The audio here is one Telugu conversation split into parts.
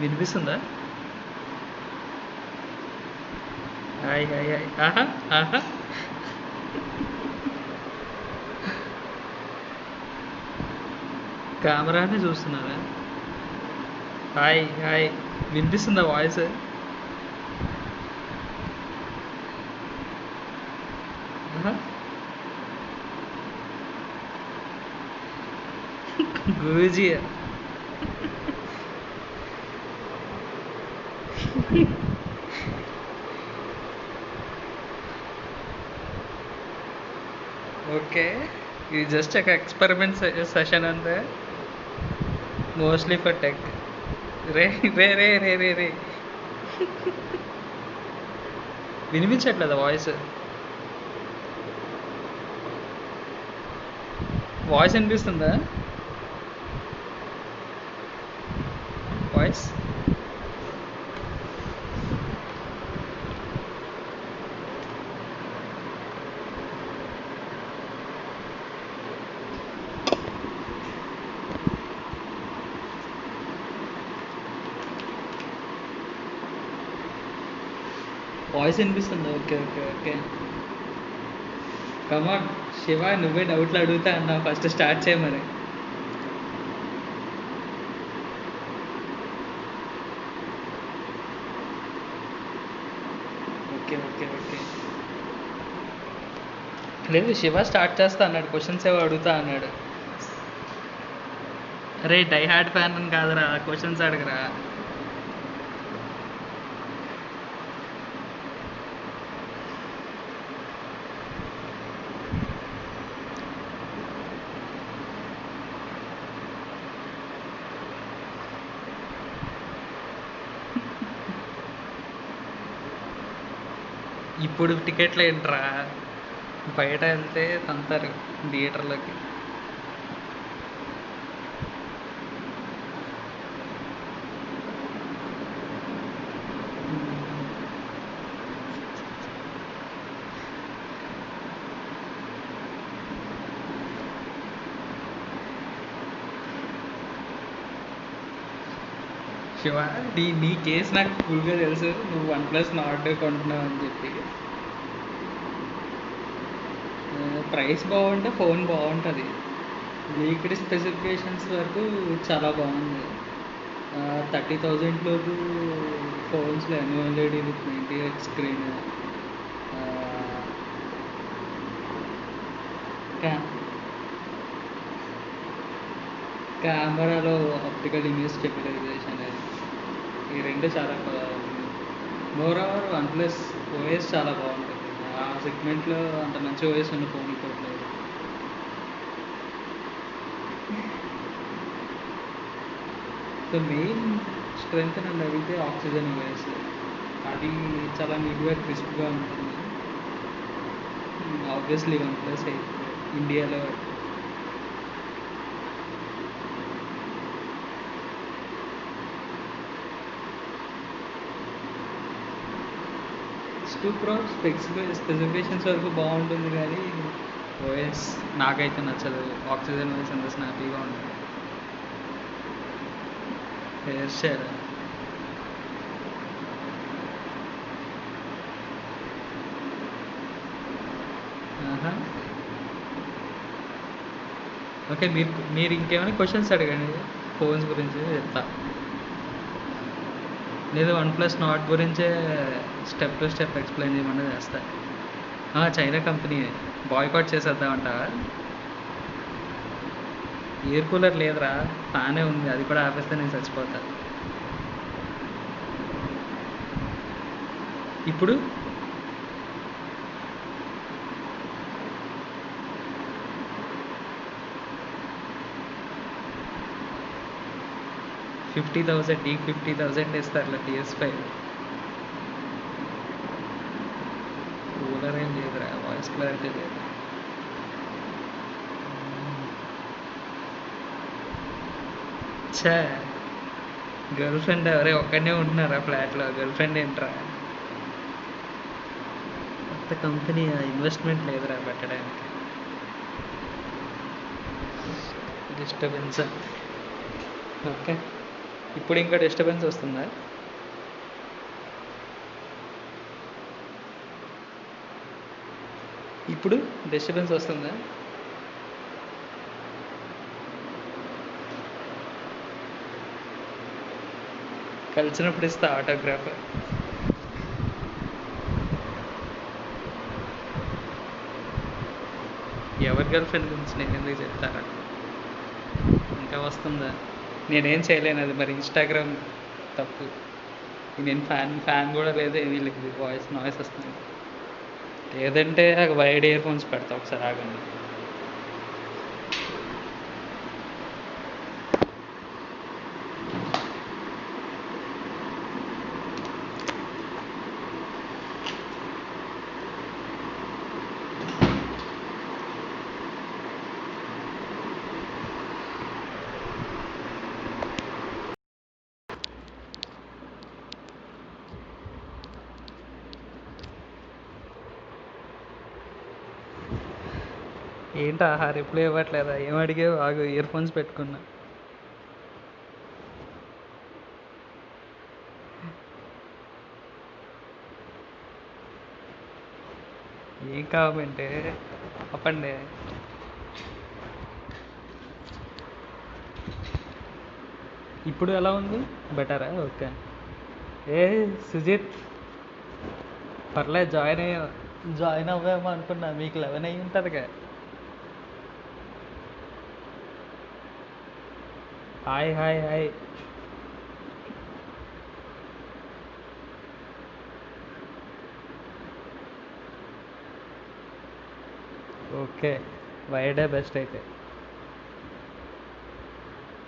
వినిపిస్తుందా? Hi hi hi. ఆహా ఆహా. కెమెరానే చూస్తున్నారా? Hi hi. వినిపిస్తుందా వాయిస్? ఆహా. గురూజీ. ఓకే. ఇది జస్ట్ ఒక ఎక్స్పెరిమెంట్ సెషన్ అంతే. Mostly for tech. రే రే రే రే రే రే. వినిపించట్లేదా వాయిస్? వాయిస్ వినిపిస్తుందా? వాయిస్ వాయిస్ వినిపిస్తుందా? Okay okay okay. Come on Shiva, నువ్వే డౌట్లు అడుగుతా అన్నావు, ఫస్ట్ స్టార్ట్ చేయ మరి. Okay okay okay. లేదు, శివ స్టార్ట్ చేస్తా అన్నాడు, క్వశ్చన్స్ ఏవో అడుగుతా అన్నాడు. అరే డై హార్డ్ ఫ్యాన్ అని కాదురా, క్వశ్చన్స్ అడగరా. ఇప్పుడు టికెట్లు ఏంట్రా, బయట వెళ్తే తంతారు థియేటర్లోకి. శివ, నీ కేసు నాకు ఫుల్గా తెలుసు, నువ్వు OnePlus Nord కొంటున్నావు అని చెప్పి. ప్రైస్ బాగుంటే ఫోన్ బాగుంటుంది. లీక్డ్ స్పెసిఫికేషన్స్ వరకు చాలా బాగుంది. 30,000 లోపు ఫోన్స్లో AMOLED విత్ 90Hz స్క్రీన్, కెమెరాలో ఆప్టికల్ ఇమేజ్ స్టెబిలైజేషన్, ఈ రెండు చాలా బాగుంది. మోర్ ఓవర్ OnePlus OS చాలా బాగుంటుంది. ఆ సెగ్మెంట్లో అంత మంచి OS ఉన్న ఫోన్ ఇంకోట్లేదు. సో మెయిన్ స్ట్రెంగ్త్ నన్ను అడిగితే ఆక్సిజన్ OS. అది చాలా నీట్గా క్రిస్ప్గా ఉంటుంది. ఆబ్వియస్లీ OnePlus ఇండియాలో. Pro స్పెసిఫికేషన్స్ వరకు బాగుంటుంది కానీ ఓఎస్ నాకైతే నచ్చదు. ఆక్సిజన్ OS అంత స్నాపీగా ఉంటుంది. Hair share okay. మీరు ఇంకేమైనా క్వశ్చన్స్ అడగండి ఫోన్స్ గురించి చెప్తా. లేదు OnePlus Nord గురించే స్టెప్ టు స్టెప్ ఎక్స్ప్లెయిన్ చేయమన్నా చేస్తా. చైనా కంపెనీ బాయ్కాట్ చేసేద్దామంటావా? ఎయిర్ కూలర్ లేదురా, ఫ్యానే ఉంది, అది కూడా ఆపేస్తే నేను చచ్చిపోతా. ఇప్పుడు 50,000 నీకు 50,000 ఇస్తారులే PS5. కూలర్ ఏం లేదురా, వాయిస్ క్లారిటీ లేదు. గర్ల్ ఫ్రెండ్ ఎవరే ఒక్కడనే ఉంటున్నారా ఫ్లాట్లో? గర్ల్ ఫ్రెండ్ ఏంట్రా? కంపెనీ ఇన్వెస్ట్మెంట్ లేదురా పెట్టడానికి. డిస్టర్బెన్స్. ఓకే, ఇప్పుడు ఇంకా డిస్టర్బెన్స్ వస్తుందా? ఇప్పుడు డిస్టర్బెన్స్ వస్తుందా? కలిసినప్పుడు ఇస్తా ఆటోగ్రాఫ్. ఎవరి గర్ల్ ఫ్రెండ్ గురించి నేను ఎందుకు చెప్తారా? ఇంకా వస్తుందా? నేనేం చేయలేను, అది మరి ఇన్స్టాగ్రామ్ తప్పు. నేను ఫ్యాన్ కూడా లేదు, ఏమీ లేదు. నాయిస్ వస్తుంది. లేదంటే వైడ్ ఇయర్ ఫోన్స్ పెడతా, ఒకసారి ఆగండి. ఏంటి రిప్లై ఇవ్వట్లేదా? ఏం అడిగావు? ఆగు, ఇయర్ ఫోన్స్ పెట్టుకున్నా. ఏం కావాలంటే చెప్పండి. ఇప్పుడు ఎలా ఉంది? బెటరా? ఓకే. ఏ సుజిత్, పర్లేదు, జాయిన్ అవ్వేమో అనుకున్నా. మీకు 11 అయ్యి ఉంటుందిగా. Hi hi hi. ఓకే, వైడే బెస్ట్ అయితే.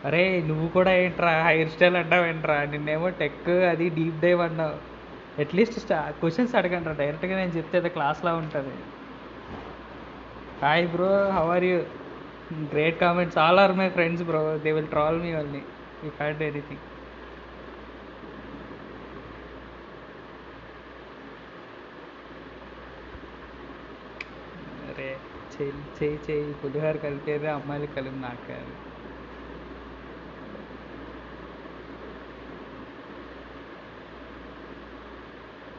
అరే నువ్వు కూడా ఏంట్రా హెయిర్ స్టైల్ అంటావు ఏంట్రా? నిన్నేమో టెక్ అది డీప్ డైవ్ అన్నావు. అట్లీస్ట్ క్వశ్చన్స్ అడగండి రా, డైరెక్ట్గా నేను చెప్తే అది క్లాస్లా ఉంటుంది. Hi bro, how are you? Great comments, all are my friends bro, they will troll me only if I do anything. అరే చేయి పులిహోర కలిపేది అమ్మాయిలు కలిపి నాకు కాదు.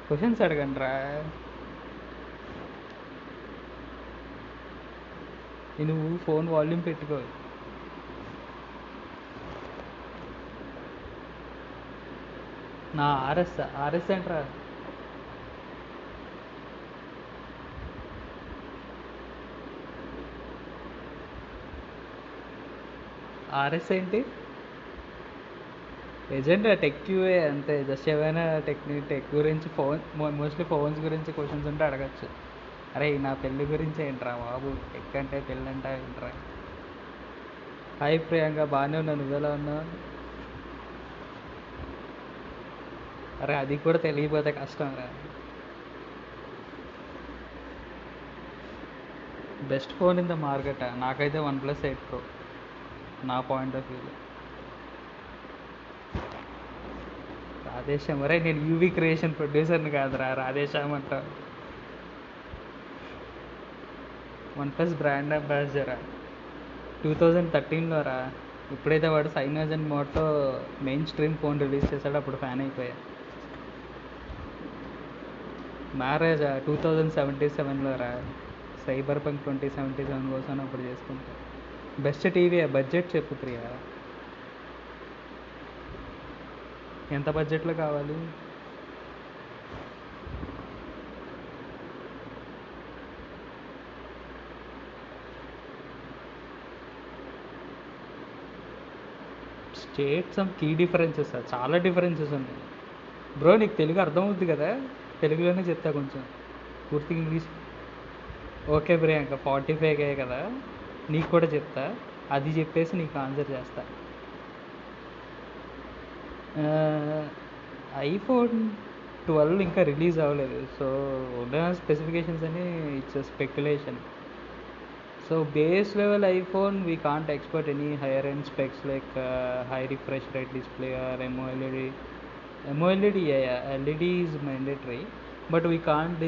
క్వశ్చన్స్ అడగండి రా. నువ్వు ఫోన్ వాల్యూమ్ పెట్టుకో. నా ఆర్ఎస్ ఏంట్రా? ఆర్ఎస్ ఏంటి? ఏజెంట్ టెక్ క్యూఏ అంతే. జస్ట్ ఏమైనా టెక్ గురించి మోస్ట్లీ ఫోన్స్ గురించి క్వశ్చన్స్ ఉంటే అడగచ్చు. అరే నా పెళ్ళి గురించి ఏంట్రా బాబు, టెక్ అంటే పెళ్ళి అంటే ఏంట్రా? హాయ్ ప్రియాంక, బాగానే ఉన్నా, నువ్వెలా ఉన్నావు? అరే అది కూడా తెలియపోతే కష్టం రా. Best phone in the market నాకైతే OnePlus 8 Pro, నా పాయింట్ ఆఫ్ వ్యూలో. రాధేశ్యామ్, అరే నేను యూవీ క్రియేషన్ ప్రొడ్యూసర్ని కాదురా రాధేశ్యామ్ అంటావు. OnePlus బ్రాండ్ అంబాసిడరా 2013లో రా. ఇప్పుడైతే వాడు cyanogen మోడ్తో main stream phone release చేశాడు, అప్పుడు ఫ్యాన్ అయిపోయా. మ్యారేజ్ 2077లో రా. Cyberpunk 2077 కోసం అప్పుడు చేసుకుంటా. బెస్ట్ టీవీ బడ్జెట్ చెప్పు ప్రియా, ఎంత బడ్జెట్లో కావాలి? స్టేట్ సమ్ కీ డిఫరెన్సెస్, చాలా డిఫరెన్సెస్ ఉన్నాయి బ్రో. నీకు తెలుగు అర్థమవుద్ది కదా, తెలుగులోనే చెప్తా కొంచెం. పూర్తిగా ఇంగ్లీష్ ఓకే ప్రియాంక, 45K కదా, నీకు కూడా చెప్తా. అది చెప్పేసి నీకు ఆన్సర్ చేస్తా. ఐఫోన్ 12 ఇంకా రిలీజ్ అవ్వలేదు, సో ఉన్న స్పెసిఫికేషన్స్ అని it's speculation. So base level iPhone we can't expect any higher end specs like high refresh rate display or MOLED. MOLED, yeah, LED is mandatory, but we can't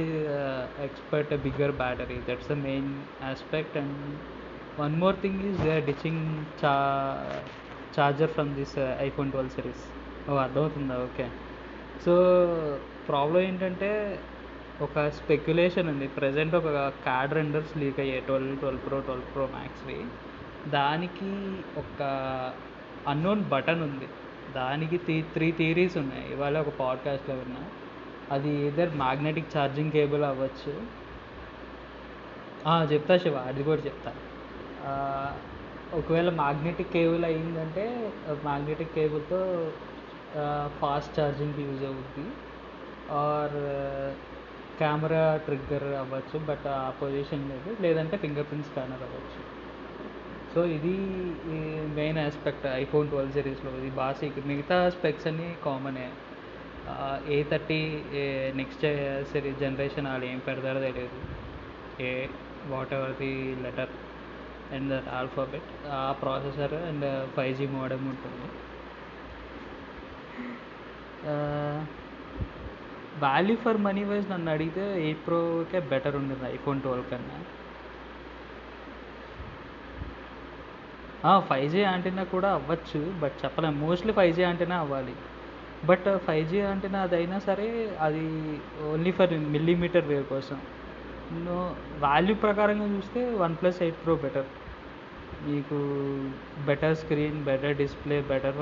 expect a bigger battery. That's the main aspect. And one more thing is they are ditching charger from this iPhone 12 series. ఓ అర్థమవుతుందా? ఓకే. సో ప్రాబ్లం ఏంటంటే ఒక స్పెక్యులేషన్ ఉంది ప్రజెంట్, ఒక కార్డ్ రెండర్స్ లీక్ అయ్యాయి 12 Pro మ్యాక్స్వి. దానికి ఒక అన్నోన్ బటన్ ఉంది, దానికి 3 థియరీస్ ఉన్నాయి. ఇవాళ ఒక పాడ్కాస్ట్లో విన్నా. అది ఏదర్ మ్యాగ్నెటిక్ ఛార్జింగ్ కేబుల్ అవ్వచ్చు. చెప్తా శివ, అది కూడా చెప్తా. ఒకవేళ మ్యాగ్నెటిక్ కేబుల్ అయ్యిందంటే మ్యాగ్నెటిక్ కేబుల్తో ఫాస్ట్ ఛార్జింగ్కి యూజ్ అవుద్ది. ఆర్ కెమెరా ట్రిగ్గర్ అవ్వచ్చు, బట్ ఆ పొజిషన్ లేదు. లేదంటే ఫింగర్ ప్రింట్ స్కానర్ అవ్వచ్చు. సో ఇది మెయిన్ ఆస్పెక్ట్ ఐఫోన్ 12 సిరీస్లో. ఇది బాగా మిగతా స్పెక్స్ అన్నీ కామనే. A30 నెక్స్ట్ సిరీస్ జనరేషన్ వాళ్ళు ఏం పెడతారో తెలియదు. What ever the letter and that alphabet, ఆ ప్రాసెసర్ అండ్ 5G మోడెమ్ ఉంటుంది. వాల్యూ ఫర్ మనీ వైజ్ నన్ను అడిగితే 8 Proకే బెటర్ ఉంటుంది ఐఫోన్ 12 కన్నా. 5G యాంటెన్నా కూడా అవ్వచ్చు, బట్ చెప్పలేం. మోస్ట్లీ 5G యాంటెన్నా అవ్వాలి. బట్ 5G యాంటెన్నా అదైనా సరే అది ఓన్లీ ఫర్ మిల్లీమీటర్ వేవ్ కోసం. వాల్యూ ప్రకారంగా చూస్తే OnePlus 8 Pro బెటర్. మీకు better screen, better display, better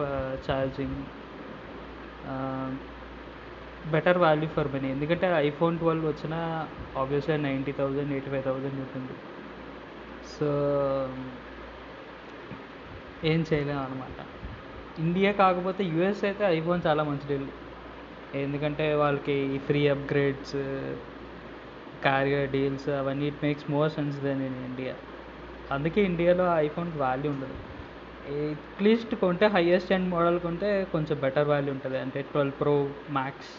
charging, better value for money. ఎందుకంటే ఐఫోన్ 12 వచ్చిన ఆబ్వియస్గా 90,000 85,000 ఉంటుంది. సో ఏం చేయలేము అనమాట. ఇండియా కాకపోతే యూఎస్ అయితే ఐఫోన్ చాలా మంచి డీల్, ఎందుకంటే వాళ్ళకి ఫ్రీ అప్గ్రేడ్స్, క్యారియర్ డీల్స్ అవన్నీ it makes more sense than in India. అందుకే ఇండియాలో ఐఫోన్కి వాల్యూ ఉండదు. అట్లీస్ట్ కొంటే హైయెస్ట్ ఎండ్ మోడల్ కొంటే కొంచెం బెటర్ వాల్యూ ఉంటుంది, అంటే 12 Pro max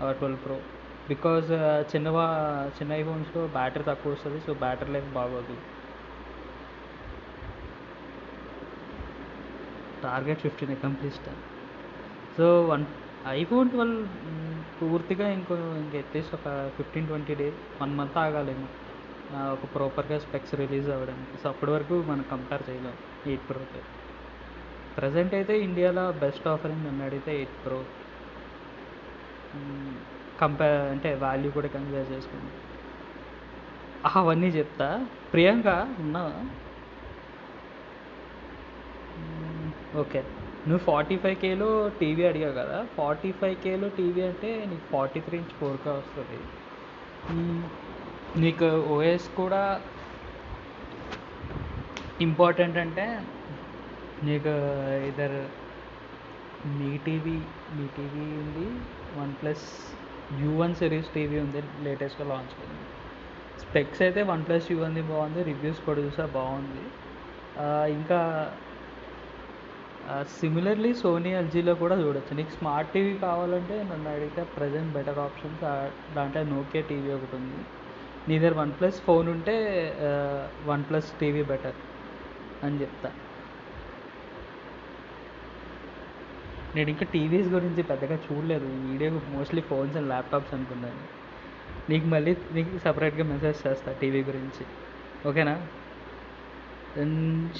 or 12 Pro. Because చిన్న ఐఫోన్స్లో బ్యాటరీ తక్కువ వస్తుంది, సో బ్యాటరీ లైఫ్ బాగోదు. Target 15 accomplished. సో ఐఫోన్ 12 పూర్తిగా ఇంక అట్లీస్ట్ ఒక 15-20 డేస్, 1 month ఆగాలేము ఒక ప్రాపర్గా స్పెక్స్ రిలీజ్ అవ్వడానికి. సో అప్పటి వరకు మనం కంపేర్ చేయలేం 8 Proతో. ప్రజెంట్ అయితే ఇండియాలో బెస్ట్ ఆఫరింగ్ నన్ను అడిగితే 8 Pro. అంటే వాల్యూ కూడా కంపేర్ చేసుకుంది. అవన్నీ చెప్తా. ప్రియాంక ఉన్నావా? ఓకే, నువ్వు 45Kలో టీవీ అడిగావు కదా. 45Kలో టీవీ అంటే నీకు 43" 4K వస్తుంది. నీకు ఓఎస్ కూడా ఇంపార్టెంట్. అంటే నీకు ఇదర్ మీ టీవీ ఉంది, OnePlus U1 సిరీస్ టీవీ ఉంది, లేటెస్ట్గా లాంచ్ అయింది. స్పెక్స్ అయితే OnePlus U1 బాగుంది, రివ్యూస్ కూడా చూసా బాగుంది. ఇంకా సిమిలర్లీ సోనీ ఎల్జీలో కూడా చూడొచ్చు. నీకు స్మార్ట్ టీవీ కావాలంటే నన్ను అడిగితే ప్రజెంట్ బెటర్ ఆప్షన్స్ దాంట్లో నోకియా టీవీ ఒకటి ఉంది. నీ దగ్గర OnePlus ఫోన్ ఉంటే OnePlus టీవీ బెటర్ అని చెప్తా. నేను ఇంకా టీవీస్ గురించి పెద్దగా చూడలేదు, ఈ video mostly phones and laptops అనుకున్నాను. నీకు సపరేట్గా మెసేజ్ చేస్తా టీవీ గురించి, ఓకేనా?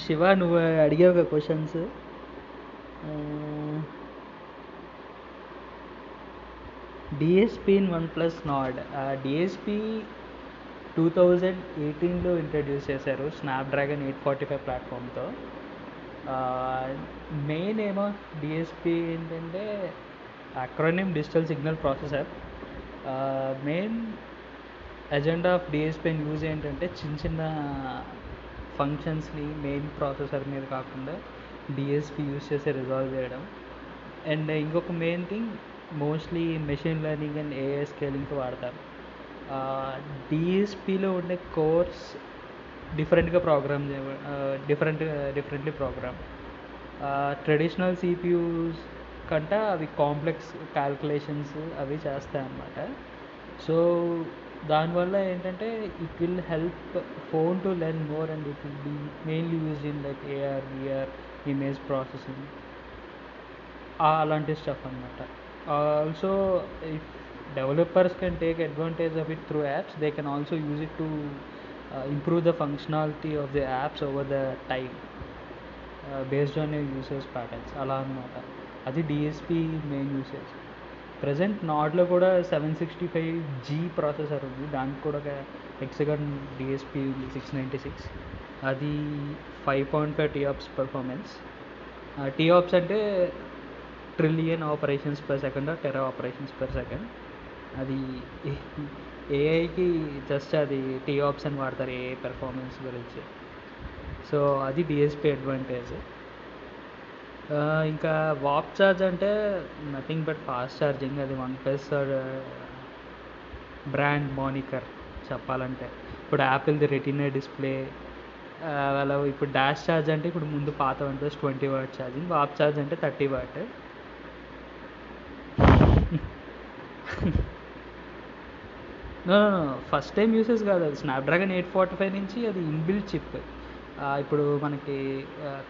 శివ, నువ్వు అడిగావు questions. DSP in OnePlus Nord. DSP 2018లో ఇంట్రడ్యూస్ చేశారు స్నాప్డ్రాగన్ 845 ప్లాట్ఫామ్తో. మెయిన్ ఏమో డిఎస్పీ ఏంటంటే acronym digital signal processor. Main agenda of DSP and use ఏంటంటే చిన్న ఫంక్షన్స్ని మెయిన్ ప్రాసెసర్ మీద కాకుండా డిఎస్పీ యూజ్ చేసి రిజాల్వ్ చేయడం. అండ్ ఇంకొక main thing, mostly machine learning and AI స్కేలింగ్కి వాడతారు. డిఎస్పీలో ఉండే cores differently program. Traditional CPUs కంటే అవి కాంప్లెక్స్ క్యాల్కులేషన్స్ అవి చేస్తాయి అన్నమాట. సో దానివల్ల ఏంటంటే it will help phone to learn more and it will be mainly used in like AR, VR, image processing, అలాంటి స్టఫ్ అనమాట. Also if developers can take advantage of it through apps. They can also use it to improve the functionality of the apps over the time, based on your users patterns అలా అనమాట. అది డిఎస్పి మెయిన్ యూసేజ్. ప్రజెంట్ నాడ్లో కూడా 765G ప్రాసెసర్ ఉంది, దానికి కూడా ఒక హెక్సగాన్ డిఎస్పి ఉంది 696. అది 5.5 TOPS పర్ఫార్మెన్స్. TOPS అంటే trillion operations per second, Tera operations per second. అది ఏఐకి జస్ట్ అది TOPS అని వాడతారు ఏఐ పెర్ఫార్మెన్స్ గురించి. సో అది డిఎస్పి అడ్వాంటేజ్. ఇంకా వాప్ ఛార్జ్ అంటే నథింగ్ బట్ ఫాస్ట్ ఛార్జింగ్. అది OnePlus బ్రాండ్ మానికర్ చెప్పాలంటే. ఇప్పుడు యాపిల్ది రెటీనా డిస్ప్లే అలా. ఇప్పుడు డాష్ ఛార్జ్ అంటే ఇప్పుడు ముందు పాత OnePlus 20 W ఛార్జింగ్. వాప్ ఛార్జ్ అంటే 30 W. ఫస్ట్ టైం యూసెస్ కాదు, అది స్నాప్డ్రాగన్ 845 నుంచి అది ఇన్బిల్ట్ చిప్. ఇప్పుడు మనకి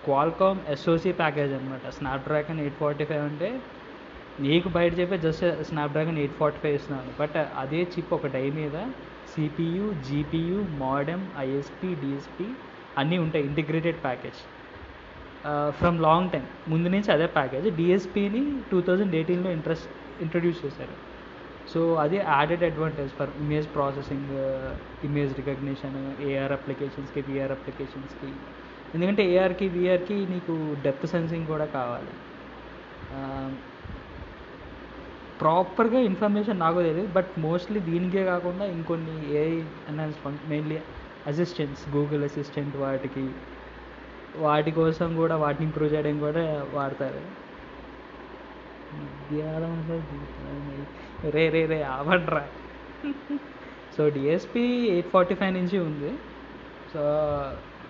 క్వాల్కామ్ SoC ప్యాకేజ్ అనమాట స్నాప్డ్రాగన్ 845 అంటే. నీకు బయట చెప్పే జస్ట్ స్నాప్డ్రాగన్ 845 ఇస్తున్నాను, బట్ అదే చిప్ ఒక డై మీద CPU, GPU, మోడెమ్, ISP, DSP అన్నీ ఉంటాయి. Integrated package from long time ముందు నుంచి అదే ప్యాకేజ్. డిఎస్పిని 2018లో ఇంట్రడ్యూస్ చేశారు. సో అది added advantage for image processing, image recognition, AR అప్లికేషన్స్కి, విఆర్ అప్లికేషన్స్కి. ఎందుకంటే ఏఆర్కి విఆర్కి నీకు డెప్త్ సెన్సింగ్ కూడా కావాలి. ప్రాపర్గా ఇన్ఫర్మేషన్ నాకు తెలియదు, బట్ మోస్ట్లీ దీనికే కాకుండా ఇంకొన్ని AI enhancement, mainly assistants, Google assistant వాటి కోసం కూడా, వాటిని ఇంప్రూవ్ చేయడం కూడా వాడతారు. రే ఆవడ్రా. సో డిఎస్పి 845 నుంచి ఉంది. సో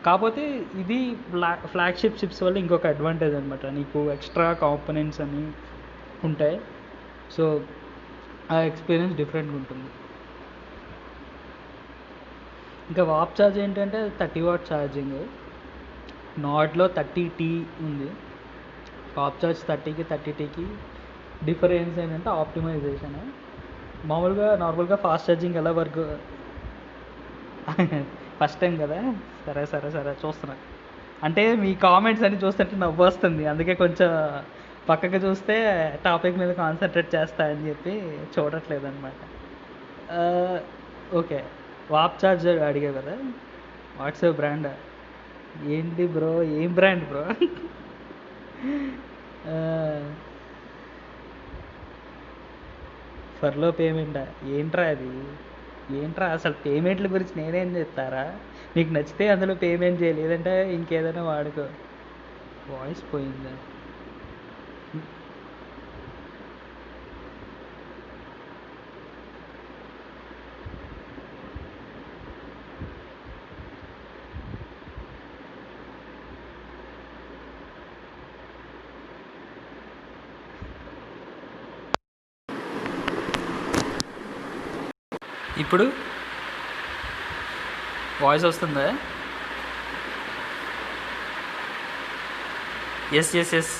కాకపోతే ఇది ఫ్లాగ్షిప్ చిప్స్ వల్ల ఇంకొక అడ్వాంటేజ్ అనమాట. నీకు ఎక్స్ట్రా కాంపోనెంట్స్ అని ఉంటాయి. సో ఆ ఎక్స్పీరియన్స్ డిఫరెంట్గా ఉంటుంది. ఇంకా వాప్ ఛార్జ్ ఏంటంటే 30 W ఛార్జింగ్. నాడ్లో 30T ఉంది. వాప్ ఛార్జ్ 30కి 30Tకి డిఫరెన్స్ ఏంటంటే ఆప్టిమైజేషన్. నార్మల్గా ఫాస్ట్ ఛార్జింగ్ ఎలా వర్క్, ఫస్ట్ టైం కదా. సరే చూస్తున్నా. అంటే మీ కామెంట్స్ అన్ని చూస్తుంటే నవ్వు వస్తుంది, అందుకే కొంచెం పక్కకు చూస్తే టాపిక్ మీద కాన్సన్ట్రేట్ చేస్తా అని చెప్పి చూడట్లేదు అనమాట. ఓకే, వాప్ ఛార్జ్ అడిగా కదా, వాట్సాప్ బ్రాండ్ ఏంటి బ్రో? ఏం బ్రాండ్ బ్రో? ఫర్లో పేమెంటా? ఏంట్రా అది? ఏంట్రా అసలు పేమెంట్ల గురించి నేనేం చెప్తారా? నీకు నచ్చితే అందులో పేమెంట్ చేయాలి, లేదంటే ఇంకేదైనా వాడుకో. వాయిస్ పోయిందా? ఇప్పుడు వాయిస్ వస్తుందా? ఎస్.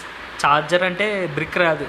ఛార్జర్ అంటే బ్రిక్ రాదు.